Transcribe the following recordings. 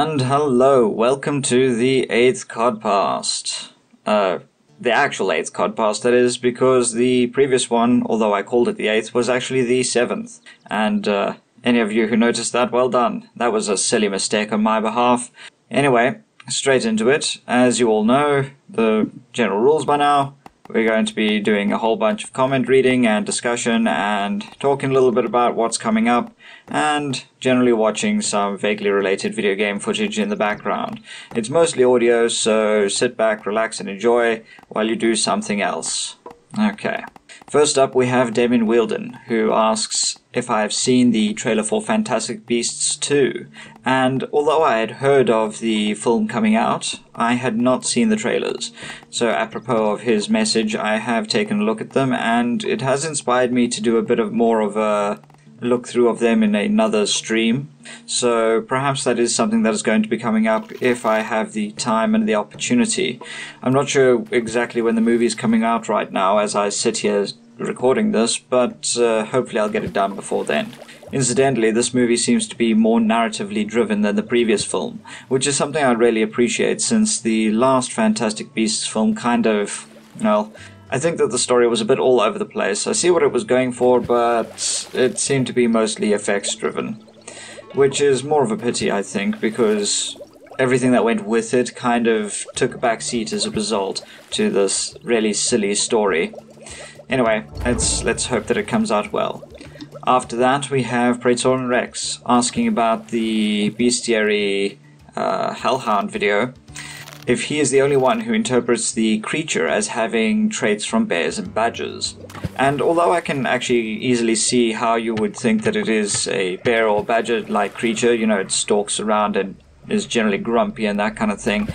And hello, welcome to the 8th Cod-Past. The actual 8th Cod-Past, that is, because the previous one, although I called it the 8th, was actually the 7th. And any of you who noticed that, well done. That was a silly mistake on my behalf. Anyway, straight into it. As you all know, the general rules by now. We're going to be doing a whole bunch of comment reading and discussion and talking a little bit about what's coming up and generally watching some vaguely related video game footage in the background. It's mostly audio, so sit back, relax and enjoy while you do something else. Okay. First up we have Damien Wielden, who asks if I have seen the trailer for Fantastic Beasts 2. And although I had heard of the film coming out, I had not seen the trailers. So apropos of his message, I have taken a look at them, and it has inspired me to do a bit more of a look through of them in another stream. So perhaps that is something that is going to be coming up if I have the time and the opportunity. I'm not sure exactly when the movie is coming out right now as I sit here recording this, but hopefully I'll get it done before then. Incidentally, this movie seems to be more narratively driven than the previous film, which is something I really appreciate since the last Fantastic Beasts film kind of, well, I think that the story was a bit all over the place. I see what it was going for, but it seemed to be mostly effects driven, which is more of a pity, I think, because everything that went with it kind of took a back seat as a result to this really silly story. Anyway, let's hope that it comes out well. After that, we have Praetorian Rex asking about the Beastiary Hellhound video. If he is the only one who interprets the creature as having traits from bears and badgers. And although I can actually easily see how you would think that it is a bear or badger-like creature, you know, it stalks around and is generally grumpy and that kind of thing,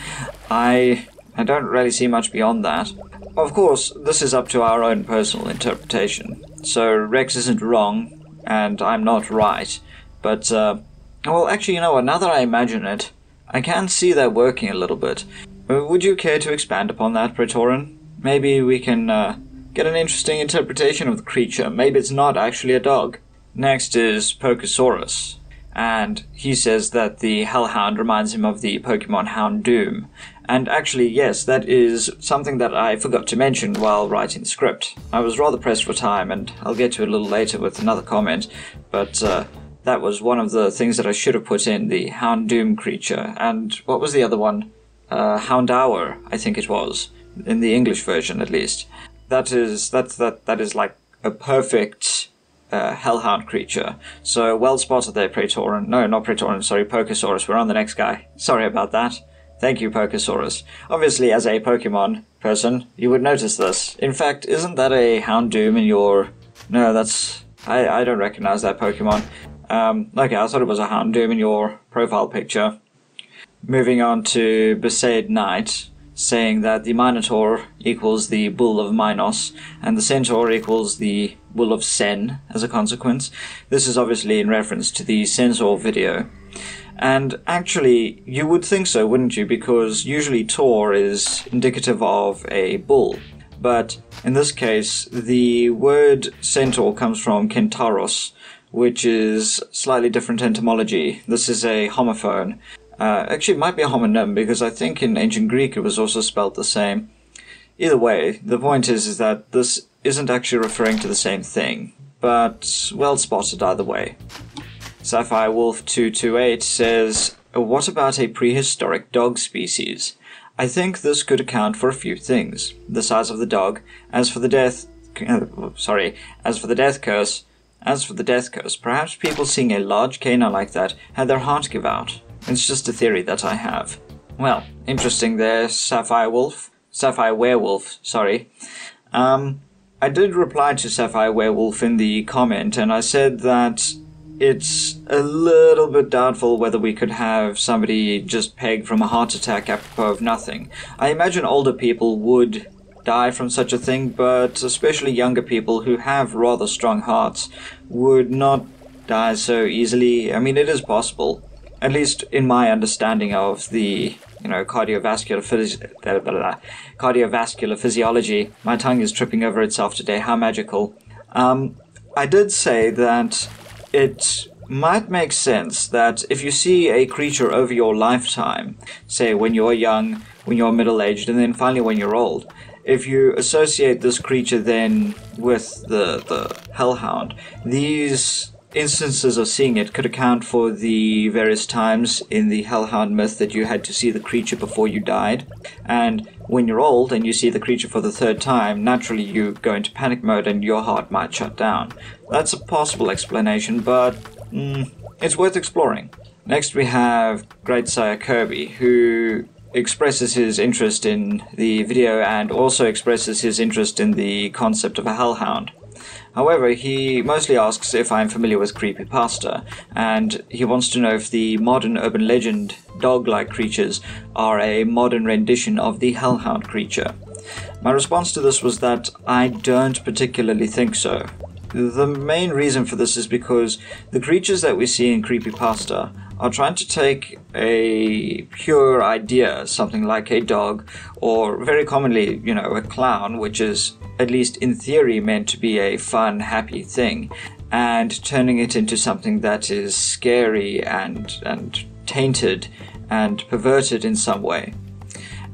I don't really see much beyond that. Of course, this is up to our own personal interpretation. So Rex isn't wrong, and I'm not right. But, well, actually, you know what, now that I imagine it, I can see that working a little bit. Would you care to expand upon that, Praetorian? Maybe we can get an interesting interpretation of the creature. Maybe it's not actually a dog. Next is Pokesaurus, and he says that the Hellhound reminds him of the Pokemon Houndoom. And actually, yes, that is something that I forgot to mention while writing the script. I was rather pressed for time, and I'll get to it a little later with another comment, but that was one of the things that I should have put in, the Houndoom creature. And what was the other one? Houndour, I think it was, in the English version at least. That is like a perfect Hellhound creature. So well spotted there, Praetorian. No, not Praetorian, sorry, Pokesaurus. We're on the next guy. Sorry about that. Thank you, Pokesaurus. Obviously, as a Pokemon person, you would notice this. In fact, isn't that a Houndoom in your... No, that's... I don't recognize that Pokemon. Okay, I thought it was a Houndoom in your profile picture. Moving on to Besaid Knight, saying that the Minotaur equals the Bull of Minos, and the Centaur equals the Bull of Sen, as a consequence. This is obviously in reference to the Centaur video. And actually, you would think so, wouldn't you? Because usually Tor is indicative of a bull. But in this case, the word centaur comes from kentaros, which is slightly different etymology. This is a homophone. Actually, it might be a homonym, because I think in ancient Greek it was also spelled the same. Either way, the point is that this isn't actually referring to the same thing. But well spotted either way. Sapphire Wolf 228 says, what about a prehistoric dog species? I think this could account for a few things. The size of the dog, as for the death curse, perhaps people seeing a large canine like that had their heart give out. It's just a theory that I have. Well, interesting there, Sapphire Werewolf, sorry. I did reply to Sapphire Werewolf in the comment, and I said that it's a little bit doubtful whether we could have somebody just pegged from a heart attack apropos of nothing. I imagine older people would die from such a thing, but especially younger people who have rather strong hearts would not die so easily. I mean, it is possible, at least in my understanding of the, you know, cardiovascular physiology. My tongue is tripping over itself today, how magical. I did say that it might make sense that if you see a creature over your lifetime, say when you're young, when you're middle-aged, and then finally when you're old, if you associate this creature then with the hellhound, these instances of seeing it could account for the various times in the hellhound myth that you had to see the creature before you died. And when you're old and you see the creature for the third time, naturally you go into panic mode and your heart might shut down. That's a possible explanation, but it's worth exploring. Next we have Great Sire Kirby, who expresses his interest in the video and also expresses his interest in the concept of a hellhound. However, he mostly asks if I'm familiar with creepypasta, and he wants to know if the modern urban legend dog-like creatures are a modern rendition of the hellhound creature. My response to this was that I don't particularly think so. The main reason for this is because the creatures that we see in creepypasta are trying to take a pure idea, something like a dog, or very commonly, a clown, which is at least in theory meant to be a fun, happy thing, and turning it into something that is scary and tainted and perverted in some way.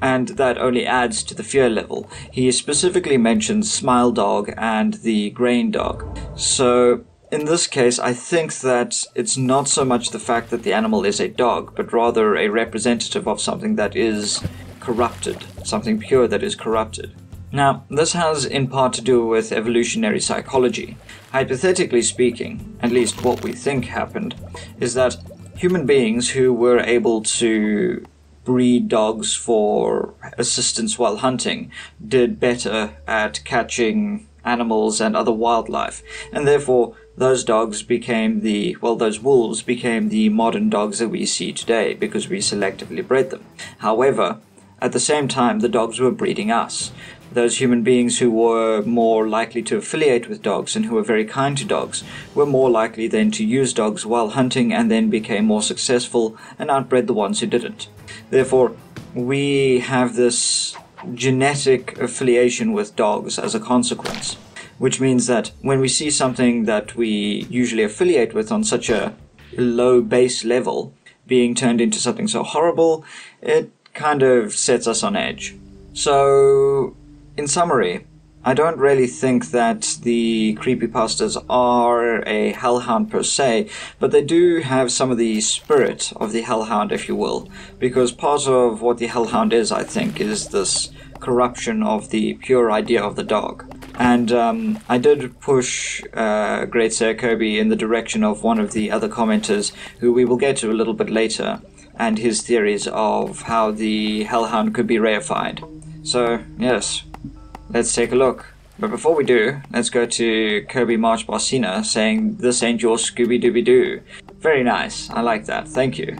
And that only adds to the fear level. He specifically mentions Smile Dog and the Grain Dog. So in this case, I think that it's not so much the fact that the animal is a dog, but rather a representative of something that is corrupted, something pure that is corrupted. Now, this has in part to do with evolutionary psychology. Hypothetically speaking, at least what we think happened, is that human beings who were able to breed dogs for assistance while hunting did better at catching animals and other wildlife, and therefore those wolves became the modern dogs that we see today because we selectively bred them. However, at the same time, the dogs were breeding us. Those human beings who were more likely to affiliate with dogs and who were very kind to dogs were more likely then to use dogs while hunting and then became more successful and outbred the ones who didn't. Therefore, we have this genetic affiliation with dogs as a consequence, which means that when we see something that we usually affiliate with on such a low base level being turned into something so horrible, it kind of sets us on edge. So, in summary, I don't really think that the creepypastas are a hellhound per se, but they do have some of the spirit of the hellhound, if you will, because part of what the hellhound is, I think, is this corruption of the pure idea of the dog. And I did push Great Sir Kirby in the direction of one of the other commenters, who we will get to a little bit later, and his theories of how the hellhound could be reified. So, yes, let's take a look. But before we do, let's go to Kirby March Barcina saying, "This ain't your Scooby-Dooby-Doo." Very nice, I like that, thank you.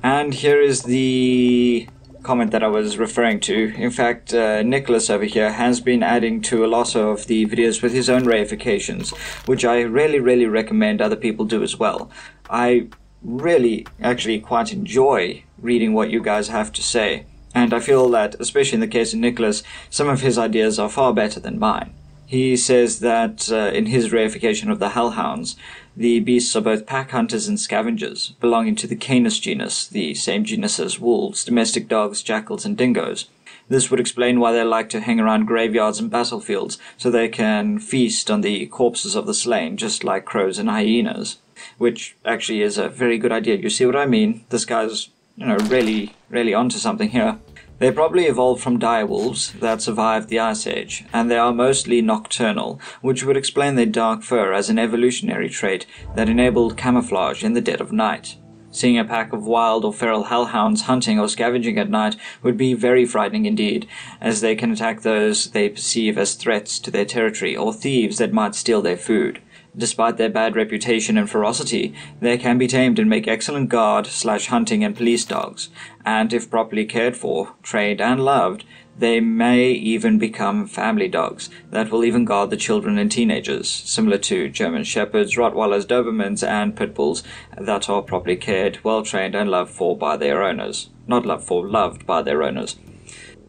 And here is the comment that I was referring to. In fact, Nicholas over here has been adding to a lot of the videos with his own reifications, which I really recommend other people do as well. I really actually quite enjoy reading what you guys have to say, and I feel that, especially in the case of Nicholas, some of his ideas are far better than mine. He says that in his reification of the hellhounds, the beasts are both pack hunters and scavengers, belonging to the Canis genus, the same genus as wolves, domestic dogs, jackals, and dingoes. This would explain why they like to hang around graveyards and battlefields, so they can feast on the corpses of the slain, just like crows and hyenas. Which actually is a very good idea. You see what I mean? This guy's, really onto something here. They probably evolved from direwolves that survived the Ice Age, and they are mostly nocturnal, which would explain their dark fur as an evolutionary trait that enabled camouflage in the dead of night. Seeing a pack of wild or feral hellhounds hunting or scavenging at night would be very frightening indeed, as they can attack those they perceive as threats to their territory or thieves that might steal their food. Despite their bad reputation and ferocity, they can be tamed and make excellent guard/hunting and police dogs, and if properly cared for, trained and loved, they may even become family dogs that will even guard the children and teenagers, similar to German Shepherds, Rottweilers, Dobermans, and Pit Bulls that are properly cared, well trained, and loved by their owners. Not loved by their owners.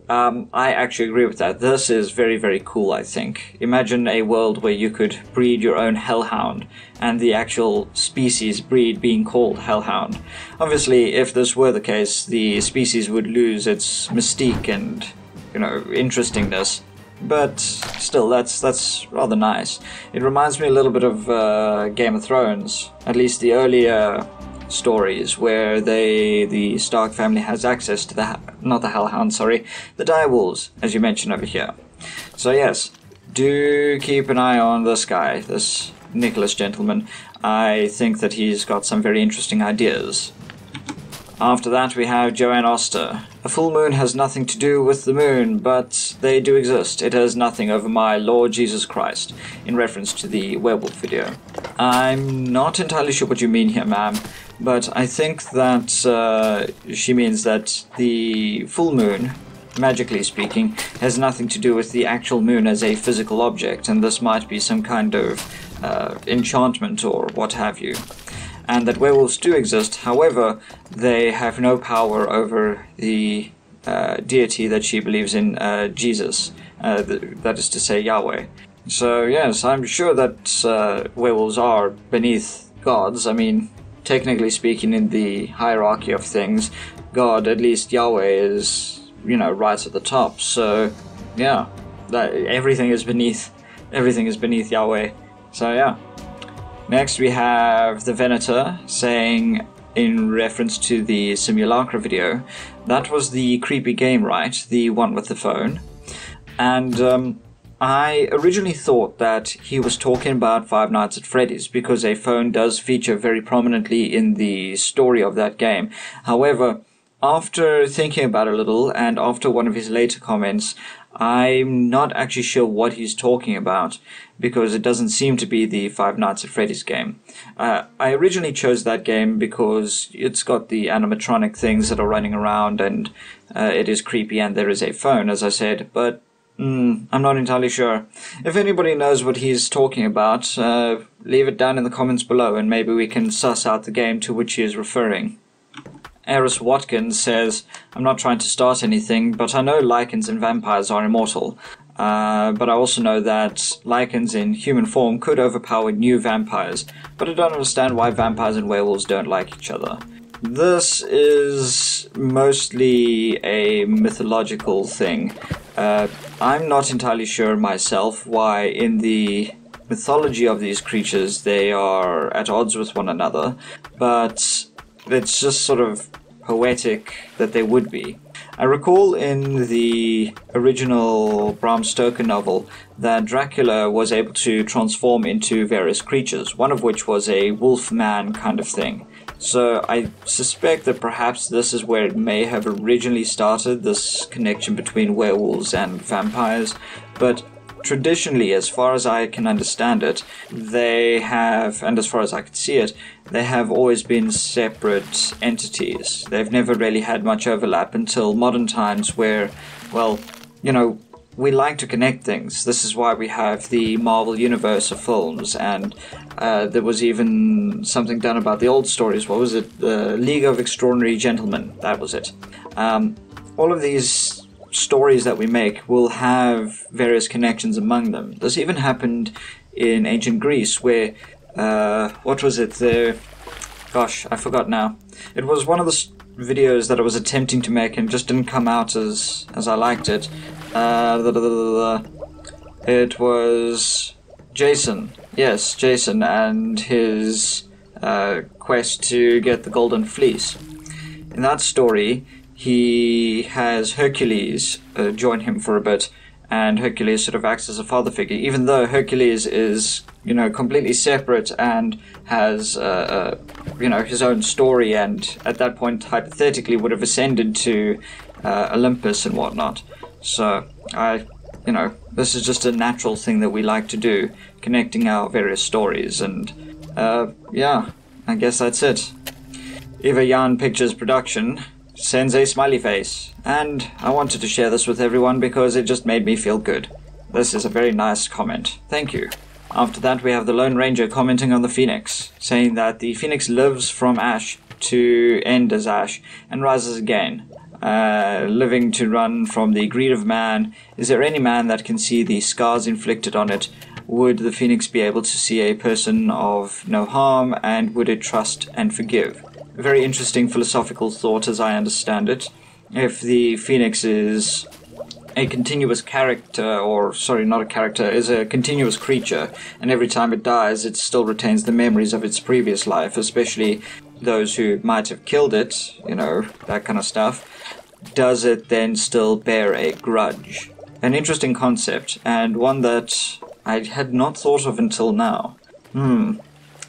I actually agree with that. This is very, very cool, I think. Imagine a world where you could breed your own hellhound, and the actual species breed being called hellhound. Obviously, if this were the case, the species would lose its mystique and, interestingness. But still, that's rather nice. It reminds me a little bit of Game of Thrones, at least the earlier stories where the Stark family has access to not the Hellhound, sorry, the direwolves, as you mentioned over here. So yes, do keep an eye on this guy, this Nicholas gentleman. I think that he's got some very interesting ideas. After that we have Joanne Oster. A full moon has nothing to do with the moon, but they do exist. It has nothing over my Lord Jesus Christ, in reference to the werewolf video. I'm not entirely sure what you mean here, ma'am, but I think that she means that the full moon, magically speaking, has nothing to do with the actual moon as a physical object, and this might be some kind of enchantment or what have you. And that werewolves do exist, however, they have no power over the deity that she believes in, Jesus, that is to say Yahweh. So yes, I'm sure that werewolves are beneath gods. I mean, technically speaking, in the hierarchy of things, God, at least Yahweh, is, right at the top. So yeah, everything is beneath Yahweh. So yeah. Next we have the Venator saying, in reference to the Simulacra video, that was the creepy game, right? The one with the phone. And I originally thought that he was talking about Five Nights at Freddy's, because a phone does feature very prominently in the story of that game. However, after thinking about it a little, and after one of his later comments, I'm not actually sure what he's talking about, because it doesn't seem to be the Five Nights at Freddy's game. I originally chose that game because it's got the animatronic things that are running around, and it is creepy, and there is a phone, as I said, but I'm not entirely sure. If anybody knows what he's talking about, leave it down in the comments below, and maybe we can suss out the game to which he is referring. Eris Watkins says, I'm not trying to start anything, but I know lichens and vampires are immortal. But I also know that lichens in human form could overpower new vampires, but I don't understand why vampires and werewolves don't like each other. This is mostly a mythological thing. I'm not entirely sure myself why in the mythology of these creatures they are at odds with one another, but it's just sort of poetic that they would be. I recall in the original Bram Stoker novel that Dracula was able to transform into various creatures, one of which was a wolf-man kind of thing. So I suspect that perhaps this is where it may have originally started, this connection between werewolves and vampires, but traditionally, as far as I can understand it, they have, and as far as I can see it, they have always been separate entities. They've never really had much overlap until modern times where, well, we like to connect things. This is why we have the Marvel universe of films, and there was even something done about the old stories. What was it? The League of Extraordinary Gentlemen. That was it. All of these stories that we make will have various connections among them. This even happened in ancient Greece where, what was it there? Gosh, I forgot now. It was one of the videos that I was attempting to make and just didn't come out as I liked it. It was Jason. Yes, Jason and his quest to get the Golden Fleece. In that story, he has Hercules join him for a bit, and Hercules sort of acts as a father figure, even though Hercules is, completely separate and has, his own story, and at that point, hypothetically, would have ascended to Olympus and whatnot. So, this is just a natural thing that we like to do, connecting our various stories, and, yeah, I guess that's it. Eva Jan Pictures Production sends a smiley face, and I wanted to share this with everyone because it just made me feel good. This is a very nice comment. Thank you. After that we have the Lone Ranger commenting on the Phoenix, saying that the Phoenix lives from ash to end as ash and rises again. living to run from the greed of man. Is there any man that can see the scars inflicted on it? Would the phoenix be able to see a person of no harm, and would it trust and forgive? A very interesting philosophical thought as I understand it. If the phoenix is a continuous character, or sorry, not a character, is a continuous creature, and every time it dies it still retains the memories of its previous life, especially those who might have killed it, you know, that kind of stuff, does it then still bear a grudge? An interesting concept, and one that I had not thought of until now.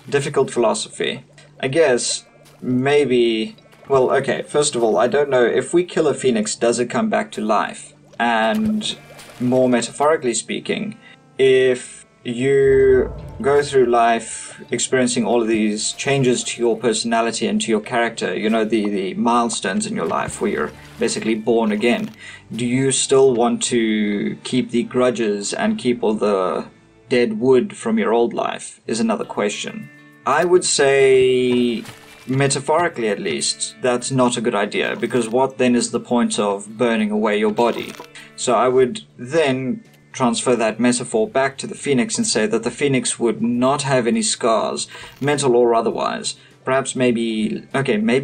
Difficult philosophy. I guess, maybe... Well, okay, first of all, I don't know, if we kill a phoenix, does it come back to life? And more metaphorically speaking, if you go through life experiencing all of these changes to your personality and to your character, you know, the milestones in your life where you're basically born again, do you still want to keep the grudges and keep all the dead wood from your old life, is another question. I would say, metaphorically at least, that's not a good idea, because what then is the point of burning away your body? So I would then transfer that metaphor back to the phoenix and say that the phoenix would not have any scars, mental or otherwise. Perhaps maybe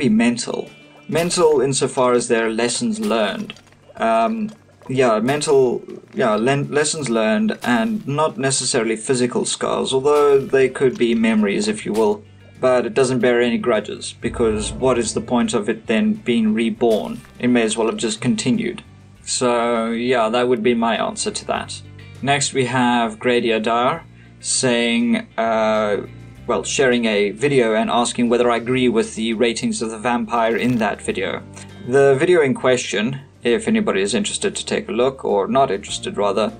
mental. Mental insofar as they're lessons learned. Lessons learned, and not necessarily physical scars, although they could be memories, if you will. But it doesn't bear any grudges, because what is the point of it then being reborn? It may as well have just continued. So, yeah, that would be my answer to that. Next we have Gradia Dar saying, sharing a video and asking whether I agree with the ratings of the vampire in that video. The video in question, if anybody is interested to take a look, or not interested rather,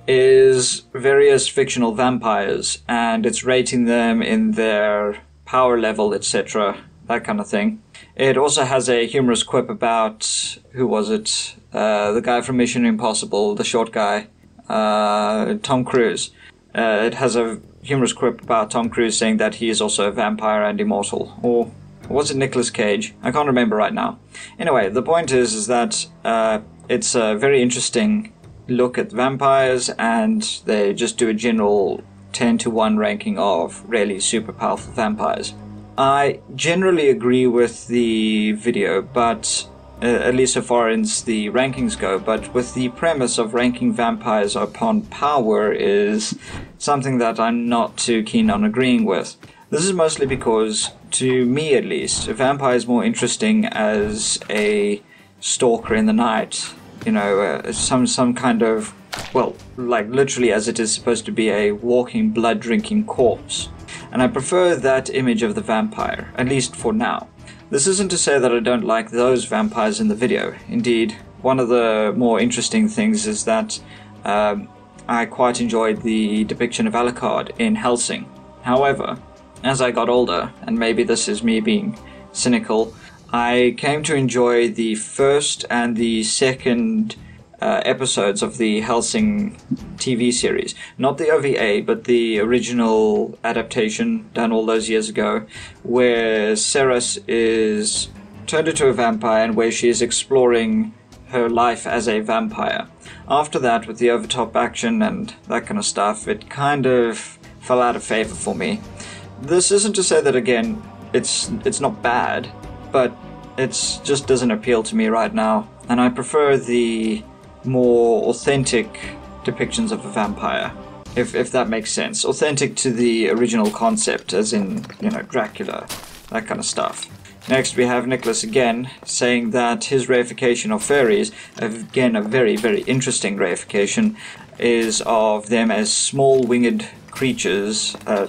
is various fictional vampires, and it's rating them in their power level, etc., that kind of thing. It also has a humorous quip about, who was it? The guy from Mission Impossible, the short guy, Tom Cruise. It has a humorous quip about Tom Cruise saying that he is also a vampire and immortal. Or was it Nicolas Cage? I can't remember right now. Anyway, the point is that it's a very interesting look at vampires, and they just do a general 10-to-1 ranking of really super powerful vampires. I generally agree with the video, but at least so far as the rankings go, but with the premise of ranking vampires upon power is something that I'm not too keen on agreeing with. This is mostly because, to me at least, a vampire is more interesting as a stalker in the night, you know, some kind of, well, like literally as it is supposed to be, a walking blood-drinking corpse. And I prefer that image of the vampire, at least for now. This isn't to say that I don't like those vampires in the video. Indeed, one of the more interesting things is that I quite enjoyed the depiction of Alucard in Hellsing. However, as I got older, and maybe this is me being cynical, I came to enjoy the first and the second episodes of the Hellsing TV series. Not the OVA, but the original adaptation done all those years ago, where Ceres is turned into a vampire and where she is exploring her life as a vampire. After that, with the over-top action and that kind of stuff, it kind of fell out of favor for me. This isn't to say that, again, it's not bad, but it just doesn't appeal to me right now, and I prefer the more authentic depictions of a vampire, if that makes sense. Authentic to the original concept, as in, you know, Dracula, that kind of stuff. Next we have Nicholas again, saying that his reification of fairies, again a very, very interesting reification, is of them as small winged creatures, my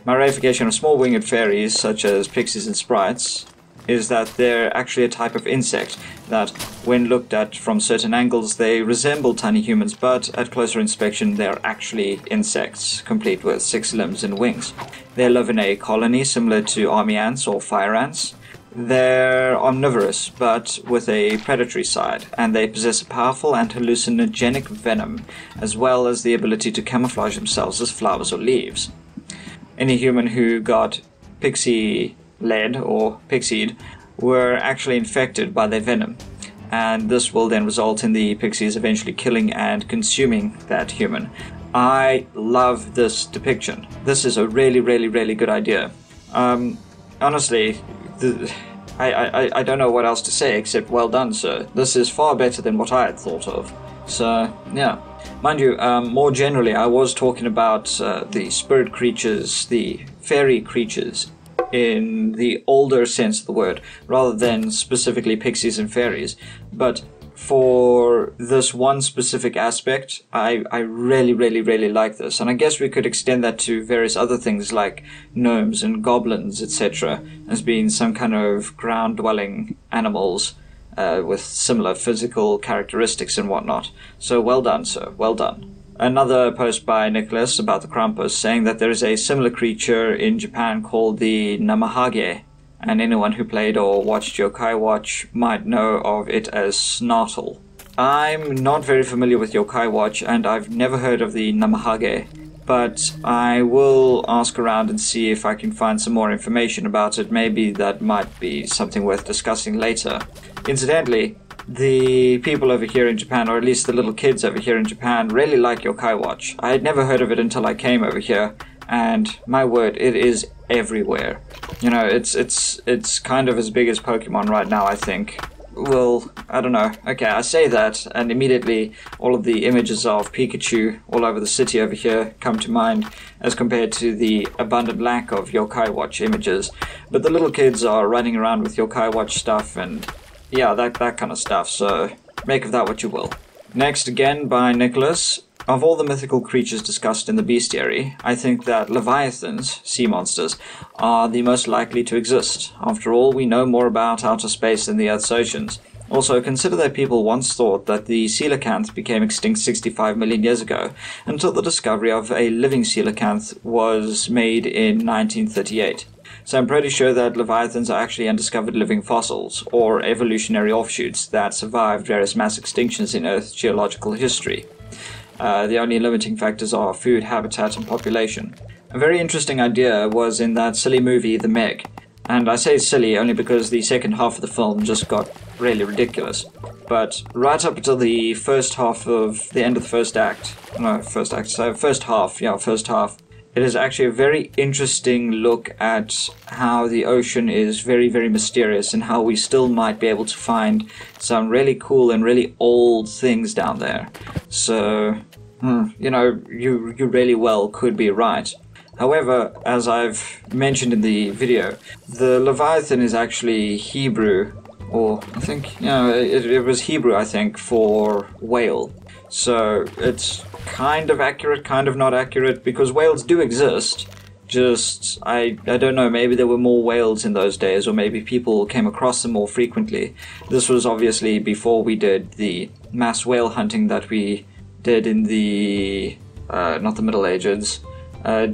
reification of small winged fairies, such as pixies and sprites, is that they're actually a type of insect, that when looked at from certain angles they resemble tiny humans, but at closer inspection they're actually insects, complete with 6 limbs and wings. They live in a colony similar to army ants or fire ants. They're omnivorous, but with a predatory side, and they possess a powerful and hallucinogenic venom, as well as the ability to camouflage themselves as flowers or leaves. Any human who got pixie-led or pixied were actually infected by their venom. And this will then result in the pixies eventually killing and consuming that human. I love this depiction. This is a really, really, really good idea. Honestly, I don't know what else to say except well done, sir. This is far better than what I had thought of. So, yeah. Mind you, more generally, I was talking about the spirit creatures, the fairy creatures, in the older sense of the word, rather than specifically pixies and fairies. But for this one specific aspect, I really, really, really like this. And I guess we could extend that to various other things like gnomes and goblins, etc., as being some kind of ground-dwelling animals with similar physical characteristics and whatnot. So well done, sir, well done. Another post by Nicholas about the Krampus saying that there is a similar creature in Japan called the Namahage, and anyone who played or watched Yokai Watch might know of it as Snartle. I'm not very familiar with Yokai Watch, and I've never heard of the Namahage, but I will ask around and see if I can find some more information about it. Maybe that might be something worth discussing later. Incidentally, the people over here in Japan, or at least the little kids over here in Japan, really like Yokai Watch. I had never heard of it until I came over here, and my word, it is everywhere. You know, it's kind of as big as Pokemon right now, I think. Well, I don't know. Okay, I say that, and immediately all of the images of Pikachu all over the city over here come to mind, as compared to the abundant lack of Yokai Watch images. But the little kids are running around with Yokai Watch stuff, and yeah, that kind of stuff, so make of that what you will. Next, again by Nicholas. Of all the mythical creatures discussed in the Beastiary, I think that leviathans, sea monsters, are the most likely to exist. After all, we know more about outer space than the Earth's oceans. Also, consider that people once thought that the coelacanth became extinct 65 million years ago, until the discovery of a living coelacanth was made in 1938. So I'm pretty sure that leviathans are actually undiscovered living fossils, or evolutionary offshoots that survived various mass extinctions in Earth's geological history. The only limiting factors are food, habitat, and population. A very interesting idea was in that silly movie, The Meg. And I say silly only because the second half of the film just got really ridiculous. But right up until the first half of the end of the first half, it is actually a very interesting look at how the ocean is very, very mysterious, and how we still might be able to find some really cool and really old things down there. So, you know, you really well could be right. However, as I've mentioned in the video, the Leviathan is actually Hebrew, or I think, you know, it was Hebrew, I think, for whale. So it's kind of accurate, kind of not accurate, because whales do exist. Just, I don't know, maybe there were more whales in those days, or maybe people came across them more frequently. This was obviously before we did the mass whale hunting that we did in the, not the Middle Ages,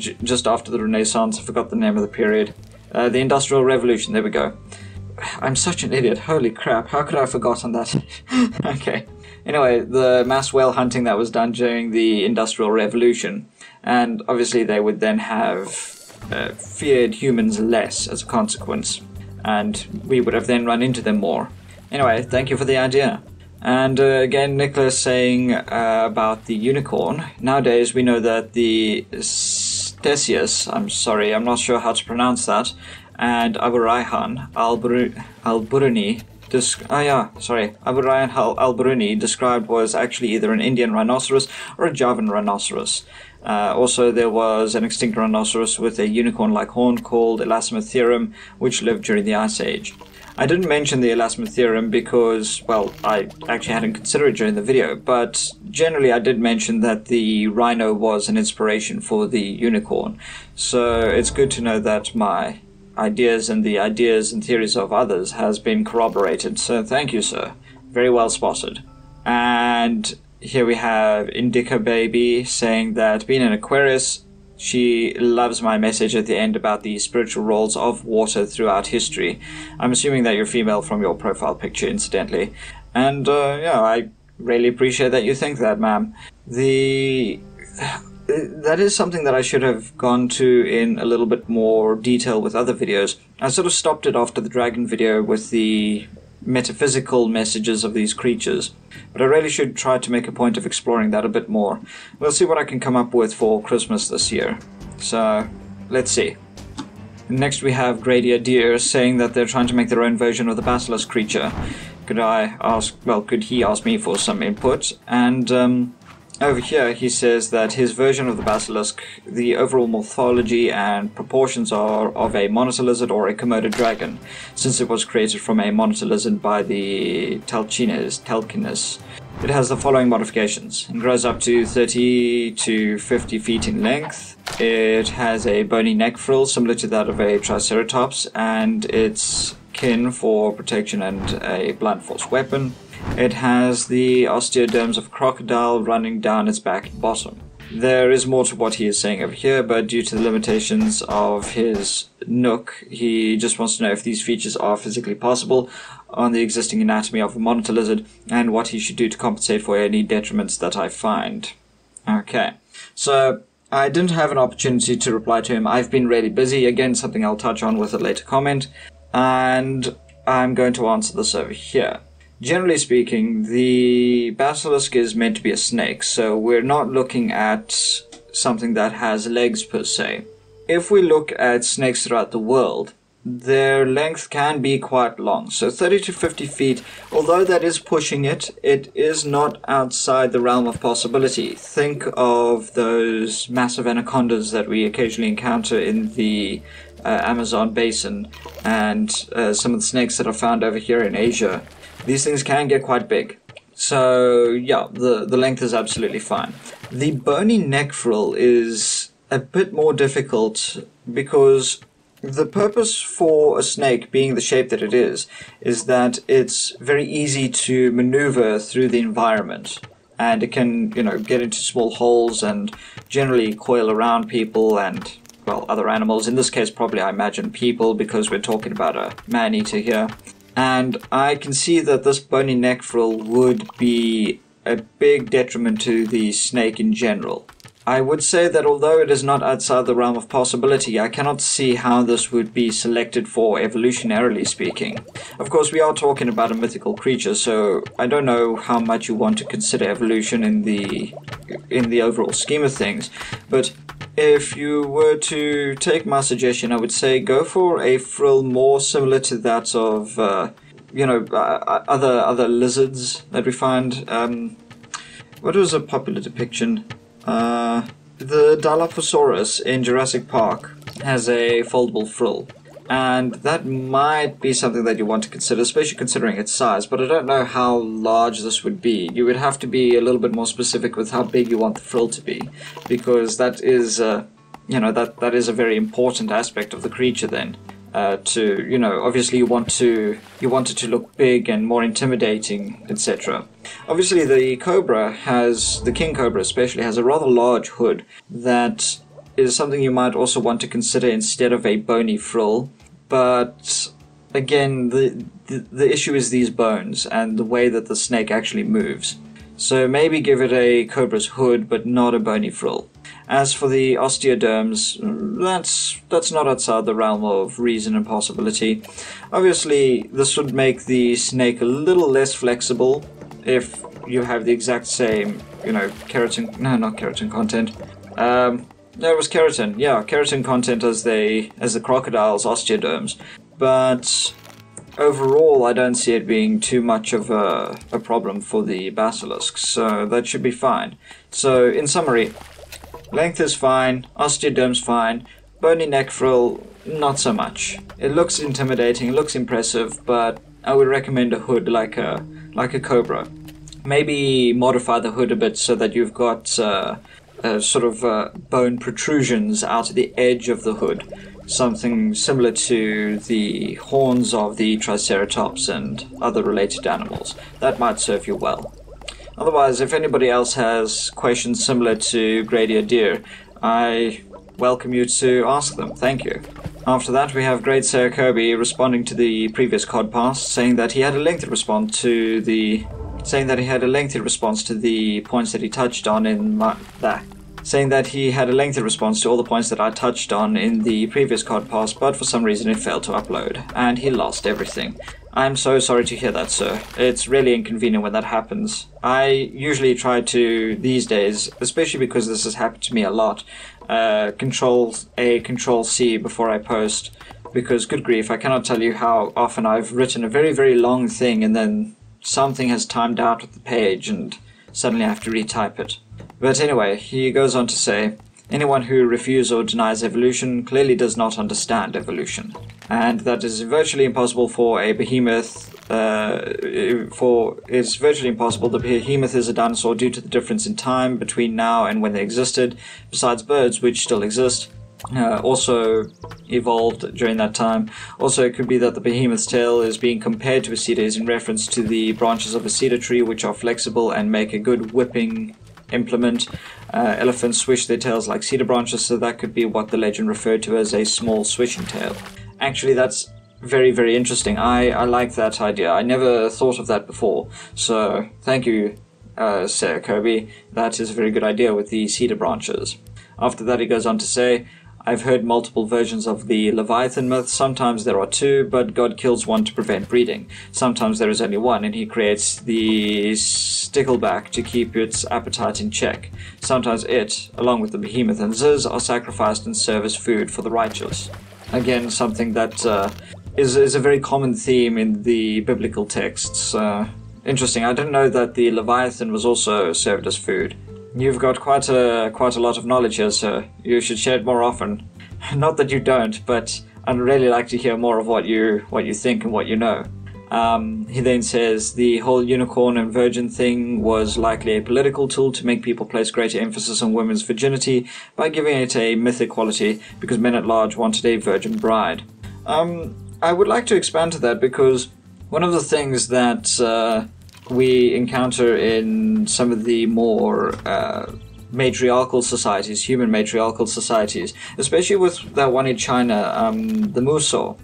just after the Renaissance. I forgot the name of the period. The Industrial Revolution, there we go. I'm such an idiot, holy crap, how could I have forgotten that? Okay. Anyway, the mass whale hunting that was done during the Industrial Revolution, and obviously they would then have feared humans less as a consequence, and we would have then run into them more. Anyway, thank you for the idea. And again, Nicholas saying about the unicorn. Nowadays we know that the Theseus, I'm sorry, I'm not sure how to pronounce that, and Abu Rayhan al-Biruni, Abu Rayhan al-Biruni described was actually either an Indian rhinoceros or a Javan rhinoceros. Also, there was an extinct rhinoceros with a unicorn-like horn called Elasmotherum, which lived during the Ice Age. I didn't mention the Elasmotherum because, well, I actually hadn't considered it during the video, but generally I did mention that the rhino was an inspiration for the unicorn. So it's good to know that my ideas and the ideas and theories of others has been corroborated, so thank you, sir. Very well spotted. And here we have Indica Baby saying that being an Aquarius, she loves my message at the end about the spiritual roles of water throughout history. I'm assuming that you're female from your profile picture, incidentally. And, yeah, I really appreciate that you think that, ma'am. The that is something that I should have gone to in a little bit more detail with other videos. I sort of stopped it after the dragon video with the metaphysical messages of these creatures, but I really should try to make a point of exploring that a bit more. We'll see what I can come up with for Christmas this year. So, let's see. Next we have Beastiary saying that they're trying to make their own version of the basilisk creature. Could he ask me for some input? And over here he says that his version of the basilisk, the overall morphology and proportions are of a monitor lizard or a Komodo dragon, since it was created from a monitor lizard by the Telkinus. It has the following modifications. It grows up to 30 to 50 feet in length. It has a bony neck frill similar to that of a Triceratops, and its kin for protection and a blunt force weapon. It has the osteoderms of a crocodile running down its back and bottom. There is more to what he is saying over here, but due to the limitations of his nook, he just wants to know if these features are physically possible on the existing anatomy of a monitor lizard, and what he should do to compensate for any detriments that I find. Okay, so I didn't have an opportunity to reply to him. I've been really busy, again something I'll touch on with a later comment, and I'm going to answer this over here. Generally speaking, the basilisk is meant to be a snake, so we're not looking at something that has legs per se. If we look at snakes throughout the world, their length can be quite long. So 30 to 50 feet, although that is pushing it, it is not outside the realm of possibility. Think of those massive anacondas that we occasionally encounter in the Amazon basin, and some of the snakes that are found over here in Asia. These things can get quite big. So yeah, the length is absolutely fine. The bony neck frill is a bit more difficult because the purpose for a snake being the shape that it is that it's very easy to maneuver through the environment. And it can, get into small holes and generally coil around people and, well, other animals. In this case, probably I imagine people, because we're talking about a man-eater here. And I can see that this bony neck frill would be a big detriment to the snake in general. I would say that although it is not outside the realm of possibility, I cannot see how this would be selected for evolutionarily speaking. Of course, we are talking about a mythical creature, so I don't know how much you want to consider evolution in the overall scheme of things, but if you were to take my suggestion, I would say go for a frill more similar to that of, other lizards that we find. What was a popular depiction? The Dilophosaurus in Jurassic Park has a foldable frill, and that might be something that you want to consider, especially considering its size, but I don't know how large this would be. You would have to be a little bit more specific with how big you want the frill to be, because that is, that is a very important aspect of the creature then. Obviously you want it to look big and more intimidating, etc. Obviously the king cobra especially has a rather large hood that is something you might also want to consider instead of a bony frill, but again the issue is these bones and the way that the snake actually moves. So maybe give it a cobra's hood but not a bony frill. As for the osteoderms, that's not outside the realm of reason and possibility. Obviously, this would make the snake a little less flexible if you have the exact same, keratin content. There was keratin, yeah, keratin content as the crocodile's osteoderms, but overall I don't see it being too much of a problem for the basilisk, so that should be fine. So, in summary, length is fine, osteoderm's fine, bony neck frill, not so much. It looks intimidating, it looks impressive, but I would recommend a hood like a cobra. Maybe modify the hood a bit so that you've got bone protrusions out of the edge of the hood. Something similar to the horns of the Triceratops and other related animals. That might serve you well. Otherwise, if anybody else has questions similar to Beastiary, I welcome you to ask them. Thank you. After that, we have Great Sarah Kirby responding to the previous Cod-Past, saying that he had a lengthy response to the points that he touched on in saying that he had a lengthy response to all the points that I touched on in the previous Cod-Past, but for some reason it failed to upload, and he lost everything. I'm so sorry to hear that, sir. It's really inconvenient when that happens. I usually try to, these days, especially because this has happened to me a lot, Control-A, Control-C before I post, because good grief, I cannot tell you how often I've written a very, very long thing and then something has timed out with the page and suddenly I have to retype it. But anyway, he goes on to say, anyone who refuses or denies evolution clearly does not understand evolution, and that is virtually impossible for a behemoth. It's virtually impossible. The behemoth is a dinosaur due to the difference in time between now and when they existed. Besides birds, which still exist, also evolved during that time. Also, it could be that the behemoth's tail is being compared to a cedar is in reference to the branches of a cedar tree, which are flexible and make a good whipping implement. Elephants swish their tails like cedar branches, so that could be what the legend referred to as a small swishing tail. Actually, that's very, very interesting. I like that idea. I never thought of that before, so thank you, Sir Kirby. That is a very good idea with the cedar branches. After that, he goes on to say, I've heard multiple versions of the Leviathan myth. Sometimes there are two, but God kills one to prevent breeding. Sometimes there is only one, and he creates the stickleback to keep its appetite in check. Sometimes it, along with the behemoth and Ziz, are sacrificed and serve as food for the righteous. Again, something that is a very common theme in the biblical texts. Interesting. I didn't know that the Leviathan was also served as food. You've got quite a lot of knowledge here, sir. You should share it more often. Not that you don't, but I'd really like to hear more of what you think and what you know. He then says the whole unicorn and virgin thing was likely a political tool to make people place greater emphasis on women's virginity by giving it a mythic quality, because men at large wanted a virgin bride. I would like to expand to that, because one of the things that we encounter in some of the more matriarchal societies, human matriarchal societies, especially with that one in China, the Muso.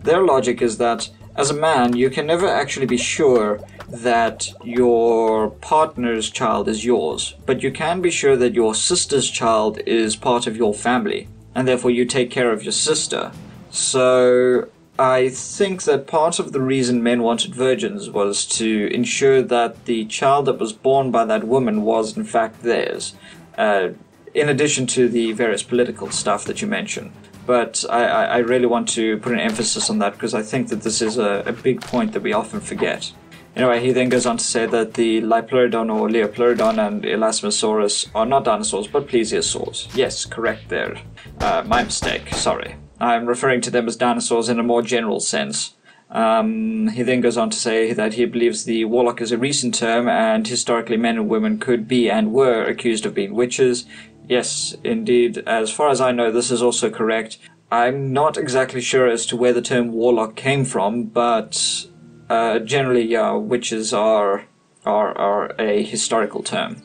Their logic is that as a man, you can never actually be sure that your partner's child is yours, but you can be sure that your sister's child is part of your family, and therefore you take care of your sister. So I think that part of the reason men wanted virgins was to ensure that the child that was born by that woman was in fact theirs, in addition to the various political stuff that you mentioned. But I really want to put an emphasis on that, because I think that this is a big point that we often forget. Anyway, he then goes on to say that the Liopleurodon or Leopleurodon and Elasmosaurus are not dinosaurs, but plesiosaurs. Yes, correct there. My mistake, sorry. I'm referring to them as dinosaurs in a more general sense. He then goes on to say that he believes the warlock is a recent term, and historically men and women could be and were accused of being witches. Yes, indeed. As far as I know, this is also correct. I'm not exactly sure as to where the term warlock came from, but generally, yeah, witches are a historical term.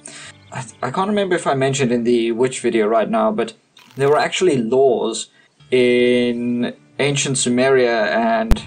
I can't remember if I mentioned in the witch video right now, but there were actually laws in ancient Sumeria and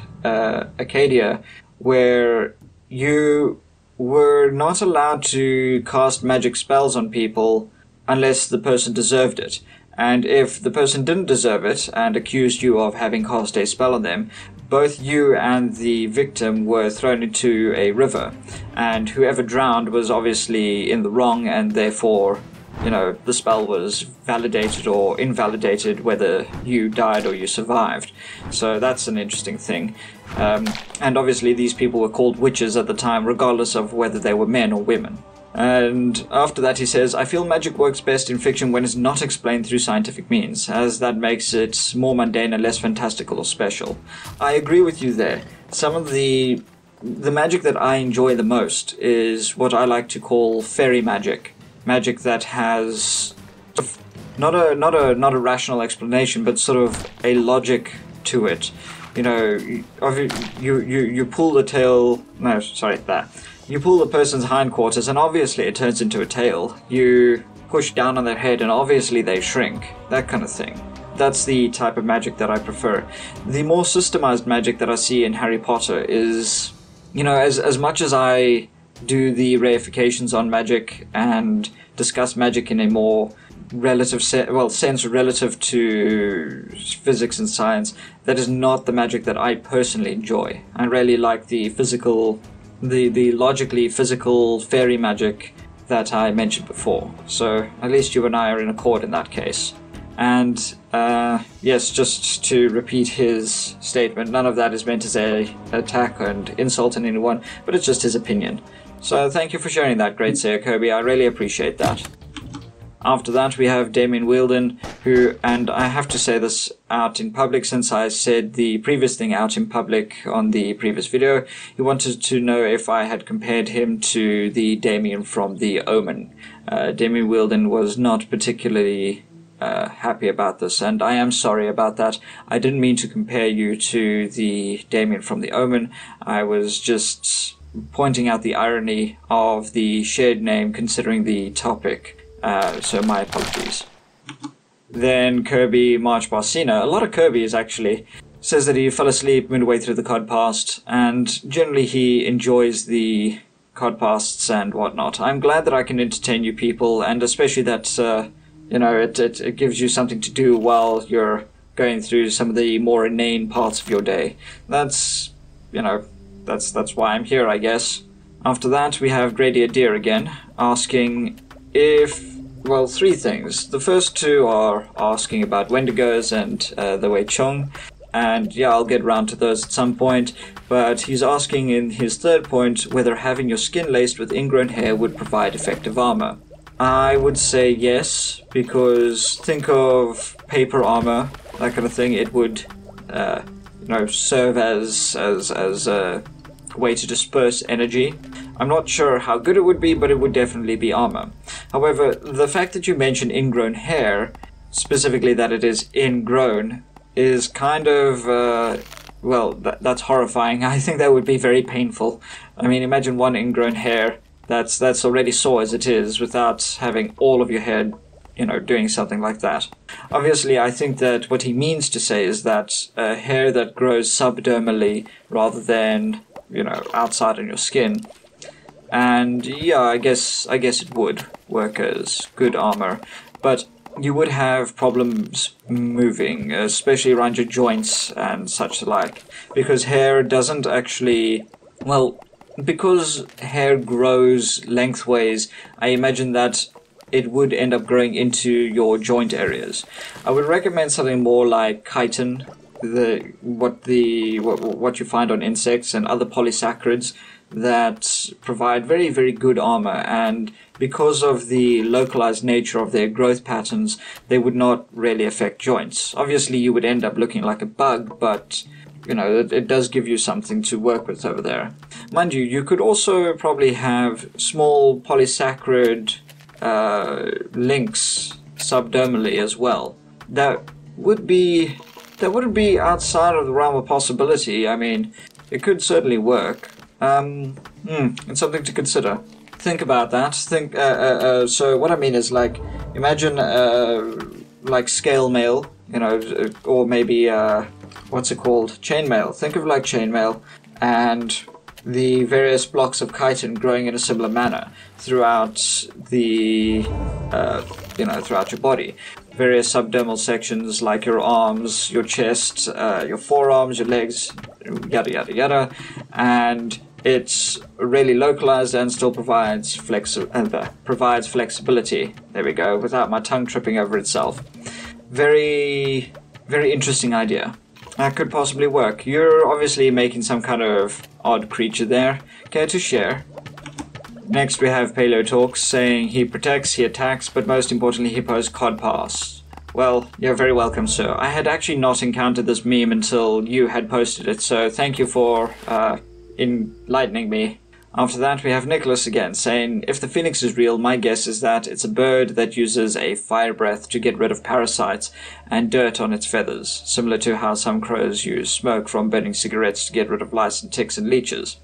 Acadia where you were not allowed to cast magic spells on people unless the person deserved it. And if the person didn't deserve it and accused you of having cast a spell on them, both you and the victim were thrown into a river, and whoever drowned was obviously in the wrong, and therefore, you know, the spell was validated or invalidated whether you died or you survived. So that's an interesting thing. And obviously these people were called witches at the time, regardless of whether they were men or women. And after that he says, I feel magic works best in fiction when it's not explained through scientific means, as that makes it more mundane and less fantastical or special. I agree with you there. Some of the magic that I enjoy the most is what I like to call fairy magic. Magic that has not a rational explanation, but sort of a logic to it. You know, you pull the tail. No, sorry, that. You pull the person's hindquarters, and obviously it turns into a tail. You push down on their head, and obviously they shrink. That kind of thing. That's the type of magic that I prefer. The more systemized magic that I see in Harry Potter is, you know, as much as I do the reifications on magic and discuss magic in a more sense relative to physics and science, that is not the magic that I personally enjoy. I really like the logically physical fairy magic that I mentioned before. So at least you and I are in accord in that case. And yes, just to repeat his statement, none of that is meant as an attack and insult on anyone, but it's just his opinion. So thank you for sharing that, great Sayer Kirby, I really appreciate that. After that we have Damien Wielden, who, and I have to say this out in public since I said the previous thing out in public on the previous video, he wanted to know if I had compared him to the Damien from The Omen. Damien Wielden was not particularly happy about this, and I am sorry about that. I didn't mean to compare you to the Damien from The Omen. I was just pointing out the irony of the shared name considering the topic. So my apologies. Then Kirby March Barcina. A lot of Kirby's actually. Says that he fell asleep midway through the Cod-Past, and generally he enjoys the Cod-Pasts and whatnot. I'm glad that I can entertain you people, and especially that, it gives you something to do while you're going through some of the more inane parts of your day. That's why I'm here, I guess. After that, we have Gradier Deer again, asking three things. The first two are asking about Wendigos and the Wei Chong, and yeah, I'll get around to those at some point, but he's asking in his third point whether having your skin laced with ingrown hair would provide effective armor. I would say yes, because think of paper armor, that kind of thing. It would serve as a way to disperse energy. I'm not sure how good it would be, but it would definitely be armor. However, the fact that you mention ingrown hair, specifically that it is ingrown, is kind of, that's horrifying. I think that would be very painful. I mean, imagine one ingrown hair that's already sore as it is, without having all of your hair, doing something like that. Obviously, I think that what he means to say is that hair that grows subdermally rather than, outside on your skin. And yeah, I guess it would work as good armor, but you would have problems moving, especially around your joints and such like, because hair doesn't actually, because hair grows lengthways, I imagine that it would end up growing into your joint areas. I would recommend something more like chitin, what you find on insects and other polysaccharids that provide very, very good armor, and because of the localized nature of their growth patterns, they would not really affect joints. Obviously, you would end up looking like a bug, but it does give you something to work with over there. Mind you, you could also probably have small polysaccharide links subdermally as well. That wouldn't be outside of the realm of possibility. I mean, it could certainly work. It's something to consider. Think about that. So what I mean is, like, imagine like scale mail, or maybe what's it called? Chainmail. Think of like chainmail and the various blocks of chitin growing in a similar manner throughout the throughout your body. Various subdermal sections like your arms, your chest, your forearms, your legs, yada yada yada, and it's really localized and still provides flexibility. There we go, without my tongue tripping over itself. Very, very interesting idea. That could possibly work. You're obviously making some kind of odd creature there. Care to share? Next we have Paleo Talks saying he protects, he attacks, but most importantly he posts Cod-Past. Well, you're very welcome, sir. I had actually not encountered this meme until you had posted it, so thank you for enlightening me. After that we have Nicholas again saying, if the phoenix is real, my guess is that it's a bird that uses a fire breath to get rid of parasites and dirt on its feathers, similar to how some crows use smoke from burning cigarettes to get rid of lice and ticks and leeches.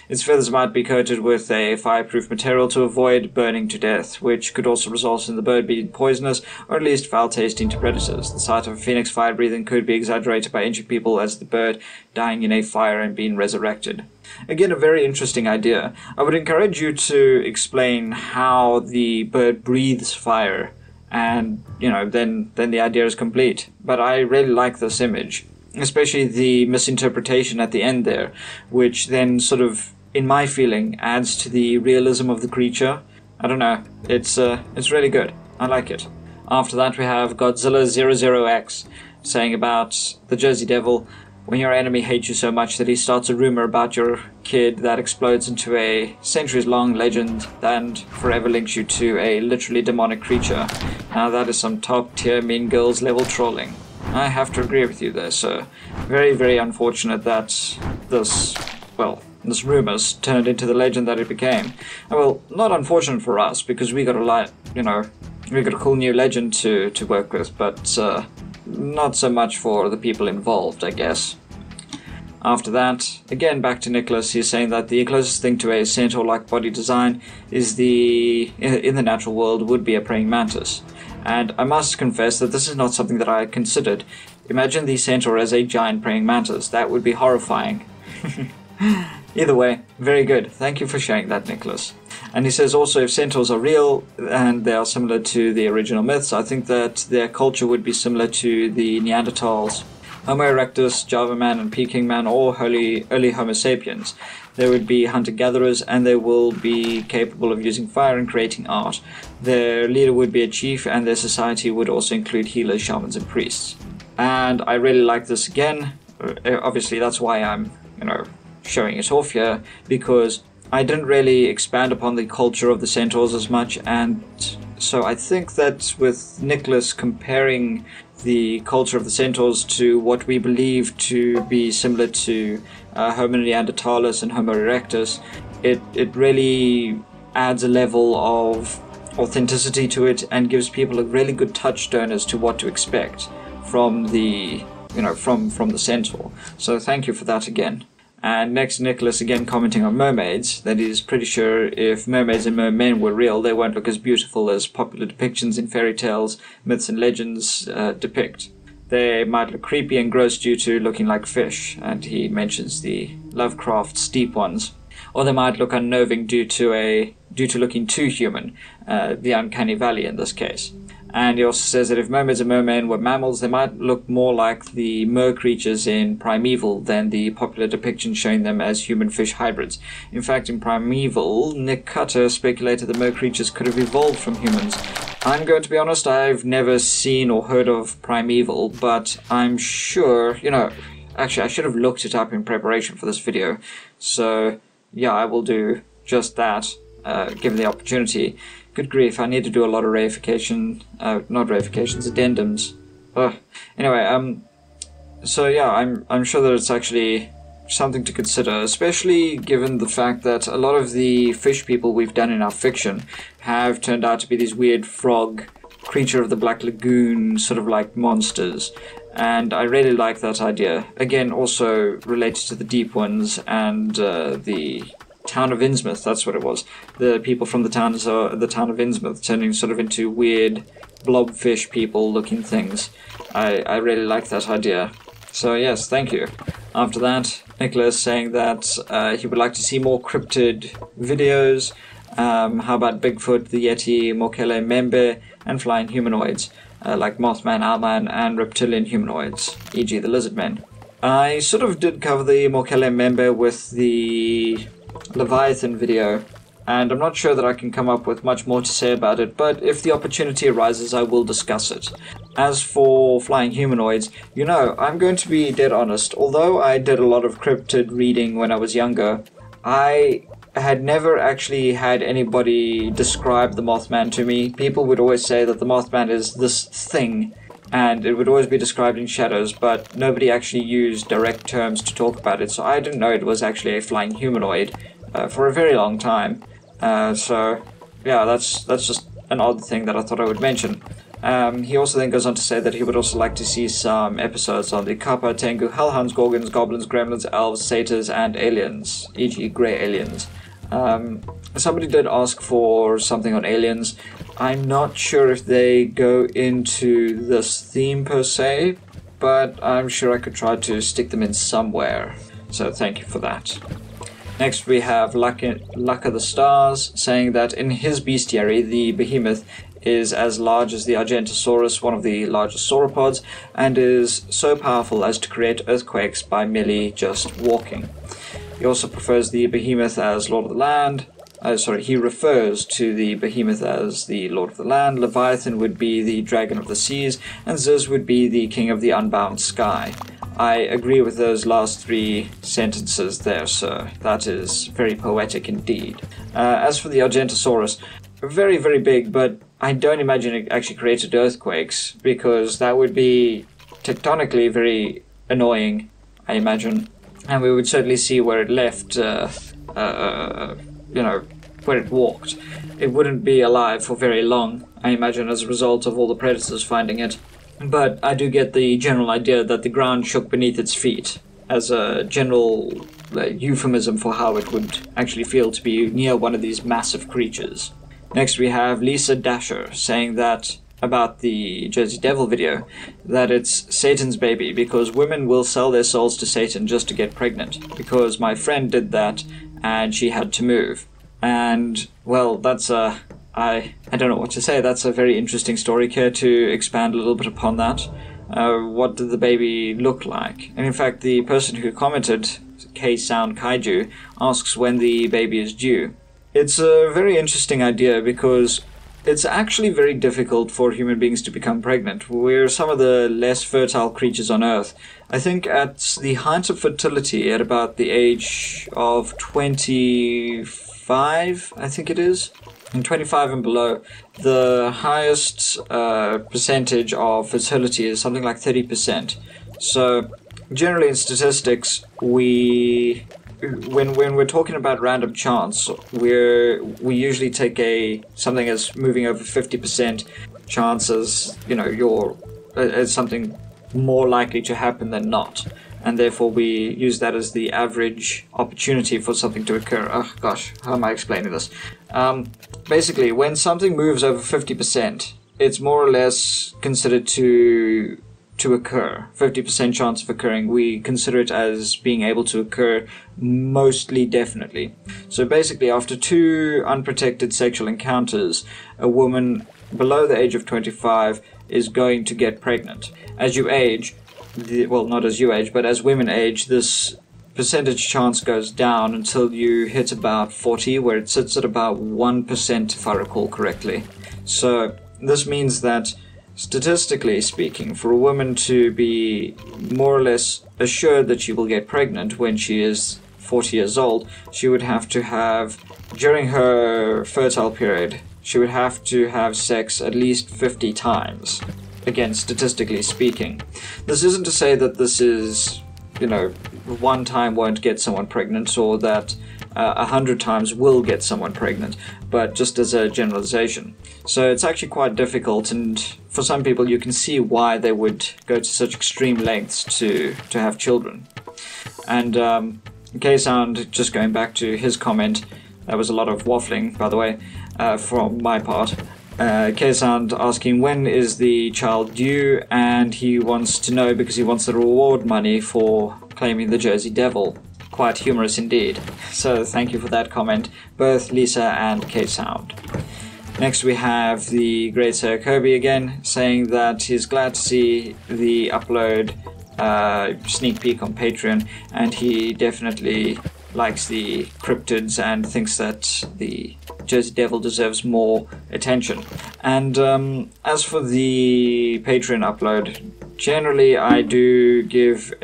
Its feathers might be coated with a fireproof material to avoid burning to death, which could also result in the bird being poisonous or at least foul-tasting to predators. The sight of a phoenix fire-breathing could be exaggerated by ancient people as the bird dying in a fire and being resurrected. Again, a very interesting idea. I would encourage you to explain how the bird breathes fire and then the idea is complete. But I really like this image, especially the misinterpretation at the end there, which then sort of, in my feeling, adds to the realism of the creature. I don't know, it's really good. I like it. After that we have Godzilla 00X saying about the Jersey Devil: when your enemy hates you so much that he starts a rumor about your kid that explodes into a centuries-long legend and forever links you to a literally demonic creature. Now that is some top-tier Mean Girls level trolling. I have to agree with you there, sir. Very, very unfortunate that this rumors turned into the legend that it became. Well, not unfortunate for us, because we got a cool new legend to work with, but not so much for the people involved, I guess. After that, again back to Nicholas, he's saying that the closest thing to a centaur-like body design is in the natural world would be a praying mantis. And I must confess that this is not something that I had considered. Imagine the centaur as a giant praying mantis. That would be horrifying. Either way, very good. Thank you for sharing that, Nicholas. And he says also, if centaurs are real and they are similar to the original myths, I think that their culture would be similar to the Neanderthals, Homo erectus, Java man and Peking man, or early Homo sapiens. They would be hunter-gatherers, and they will be capable of using fire and creating art. Their leader would be a chief, and their society would also include healers, shamans and priests. And I really like this again. Obviously that's why I'm, showing it off here, because I didn't really expand upon the culture of the centaurs as much, and so I think that with Nicholas comparing the culture of the centaurs to what we believe to be similar to Homo neanderthalis and Homo erectus, it really adds a level of authenticity to it and gives people a really good touchstone as to what to expect from the from the centaur. So thank you for that again. And next, Nicholas again commenting on mermaids, that he's pretty sure if mermaids and mermen were real, they won't look as beautiful as popular depictions in fairy tales, myths and legends depict. They might look creepy and gross due to looking like fish, and he mentions the Lovecraft steep ones. Or they might look unnerving due to looking too human, the uncanny valley in this case. And he also says that if mermaids and mermen were mammals, they might look more like the mer creatures in Primeval than the popular depiction showing them as human-fish hybrids. In fact, in Primeval, Nick Cutter speculated that mer creatures could have evolved from humans. I'm going to be honest, I've never seen or heard of Primeval, but I'm sure, actually I should have looked it up in preparation for this video. So, yeah, I will do just that, given the opportunity. Good grief, I need to do a lot of reification, not reifications, addendums. Anyway, so yeah, I'm sure that it's actually something to consider, especially given the fact that a lot of the fish people we've done in our fiction have turned out to be these weird frog, creature of the Black Lagoon, sort of like monsters. And I really like that idea. Again, also related to the deep ones and the town of Innsmouth, that's what it was. The people from the town of Innsmouth turning sort of into weird blobfish people looking things. I really like that idea. So yes, thank you. After that, Nicholas saying that he would like to see more cryptid videos. How about Bigfoot, the Yeti, Mokele Membe, and flying humanoids, like Mothman, Owlman, and reptilian humanoids, e.g. the lizardmen. I sort of did cover the Mokele Membe with the Leviathan video, and I'm not sure that I can come up with much more to say about it, but if the opportunity arises, I will discuss it. As for flying humanoids, I'm going to be dead honest. Although I did a lot of cryptid reading when I was younger, I had never actually had anybody describe the Mothman to me. People would always say that the Mothman is this thing, and it would always be described in shadows, but nobody actually used direct terms to talk about it, so I didn't know it was actually a flying humanoid for a very long time. So yeah, that's just an odd thing that I thought I would mention. He also then goes on to say that he would also like to see some episodes on the Kappa, Tengu, Hellhounds, Gorgons, Goblins, Gremlins, Elves, Satyrs, and Aliens, e.g. Grey Aliens. Somebody did ask for something on aliens. I'm not sure if they go into this theme per se, but I'm sure I could try to stick them in somewhere. So thank you for that. Next we have Luck of the Stars saying that in his Beastiary, the behemoth is as large as the Argentosaurus, one of the largest sauropods, and is so powerful as to create earthquakes by merely just walking. He also prefers the behemoth as Lord of the Land. He refers to the behemoth as the Lord of the Land. Leviathan would be the dragon of the seas, and Zeus would be the king of the unbound sky. I agree with those last 3 sentences there, sir. That is very poetic indeed. As for the Argentosaurus, very, very big, but I don't imagine it actually created earthquakes, because that would be tectonically very annoying, I imagine. And we would certainly see where it left, where it walked. It wouldn't be alive for very long, I imagine, as a result of all the predators finding it. But I do get the general idea that the ground shook beneath its feet, as a general euphemism for how it would actually feel to be near one of these massive creatures. Next we have Lisa Dasher saying that, about the Jersey Devil video, that it's Satan's baby because women will sell their souls to Satan just to get pregnant, because my friend did that and she had to move. And, well, that's I don't know what to say. That's a very interesting story. Care to expand a little bit upon that? What did the baby look like? And in fact, the person who commented, K-Sound Kaiju, asks when the baby is due. It's a very interesting idea because it's actually very difficult for human beings to become pregnant. We're some of the less fertile creatures on Earth. I think at the height of fertility, at about the age of 25, I think it is, and 25 and below, the highest percentage of fertility is something like 30%. So generally in statistics, when we're talking about random chance, we usually take something as moving over 50% chance as, as something more likely to happen than not, and therefore we use that as the average opportunity for something to occur. Oh gosh, how am I explaining this? Basically, when something moves over 50%, it's more or less considered to occur. 50% chance of occurring, we consider it as being able to occur mostly definitely. So basically, after 2 unprotected sexual encounters, a woman below the age of 25 is going to get pregnant. As you age, well, not as you age, but as women age, this percentage chance goes down until you hit about 40, where it sits at about 1%, if I recall correctly. So this means that, statistically speaking, for a woman to be more or less assured that she will get pregnant when she is 40 years old, she would have to have, during her fertile period, she would have to have sex at least 50 times. Again, statistically speaking. This isn't to say that this is, one time won't get someone pregnant, or that 100 times will get someone pregnant, but just as a generalization. So it's actually quite difficult, and for some people you can see why they would go to such extreme lengths to have children. And K-Sound, just going back to his comment, that was a lot of waffling, by the way, from my part. K-Sound asking when is the child due, and he wants to know because he wants the reward money for claiming the Jersey Devil. Quite humorous indeed. So thank you for that comment, both Lisa and K-Sound. Next we have the Great Sir Kobe again, saying that he's glad to see the upload sneak peek on Patreon, and he definitely likes the cryptids and thinks that the Jersey Devil deserves more attention. And as for the Patreon upload, generally I do give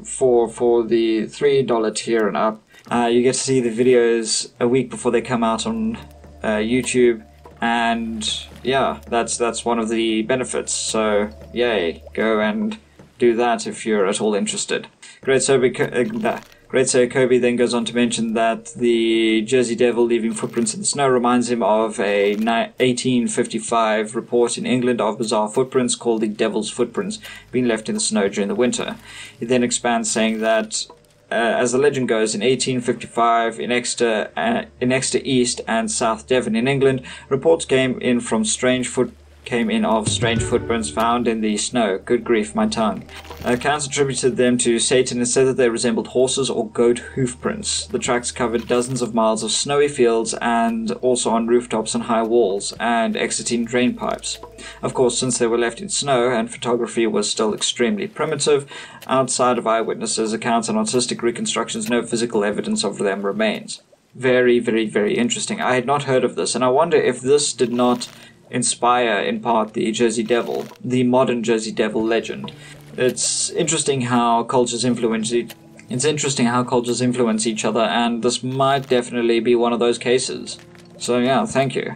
for the $3 tier and up, you get to see the videos a week before they come out on YouTube, and yeah, that's one of the benefits. So yay, go and do that if you're at all interested. Great Sir Kobe then goes on to mention that the Jersey Devil leaving footprints in the snow reminds him of a 1855 report in England of bizarre footprints called the Devil's Footprints being left in the snow during the winter. He then expands, saying that as the legend goes, in 1855 in Exeter East and South Devon in England, reports came in from strange came in of strange footprints found in the snow. Good grief, my tongue. Accounts attributed them to Satan and said that they resembled horses or goat hoof prints. The tracks covered dozens of miles of snowy fields and also on rooftops and high walls and exiting drain pipes. Of course, since they were left in snow and photography was still extremely primitive, outside of eyewitnesses' accounts and artistic reconstructions, no physical evidence of them remains. Very, very, very interesting. I had not heard of this, and I wonder if this did not inspire, in part, the Jersey Devil, the modern Jersey Devil legend. It's interesting how cultures influence each other, and this might definitely be one of those cases. So yeah, thank you.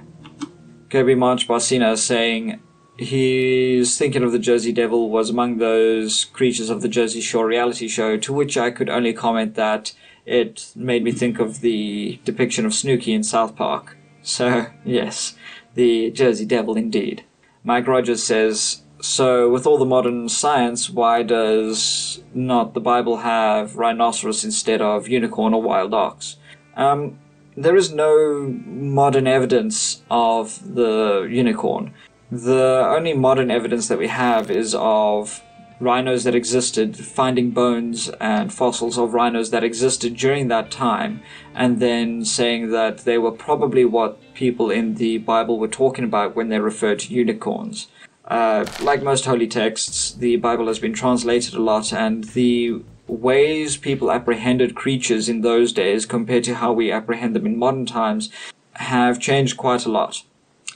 Kirby March Barcina is saying he's thinking of the Jersey Devil was among those creatures of the Jersey Shore reality show, to which I could only comment that it made me think of the depiction of Snooki in South Park. So, yes, the Jersey Devil indeed. Mike Rogers says, so with all the modern science, why does not the Bible have rhinoceros instead of unicorn or wild ox? There is no modern evidence of the unicorn. The only modern evidence that we have is of rhinos that existed, finding bones and fossils of rhinos that existed during that time, and then saying that they were probably what people in the Bible were talking about when they referred to unicorns. Like most holy texts, the Bible has been translated a lot, and the ways people apprehended creatures in those days compared to how we apprehend them in modern times have changed quite a lot.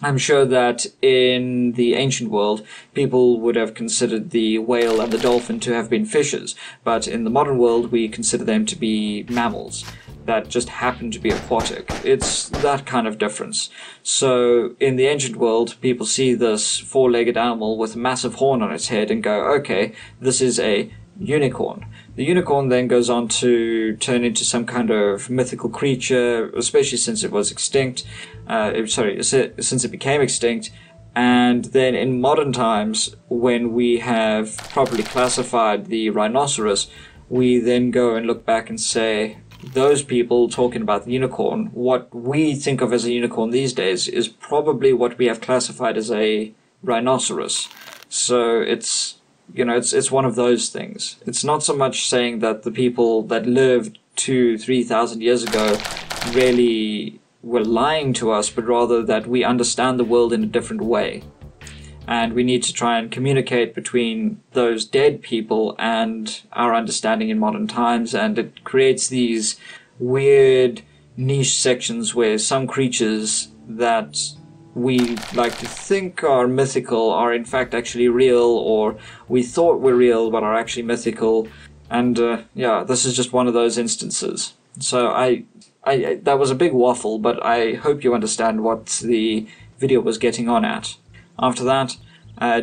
I'm sure that in the ancient world, people would have considered the whale and the dolphin to have been fishes, but in the modern world, we consider them to be mammals that just happen to be aquatic. It's that kind of difference. So in the ancient world, people see this four-legged animal with a massive horn on its head and go, okay, this is a unicorn. The unicorn then goes on to turn into some kind of mythical creature, especially since it was extinct. Since it became extinct. And then in modern times, when we have properly classified the rhinoceros, we then go and look back and say, those people talking about the unicorn, what we think of as a unicorn these days is probably what we have classified as a rhinoceros. So it's one of those things. It's not so much saying that the people that lived 2,000-3,000 years ago really were lying to us, but rather that we understand the world in a different way. And we need to try and communicate between those dead people and our understanding in modern times, and it creates these weird niche sections where some creatures that we like to think are mythical are in fact actually real, or we thought were real but are actually mythical. And this is just one of those instances. So I that was a big waffle, but I hope you understand what the video was getting on at. After that,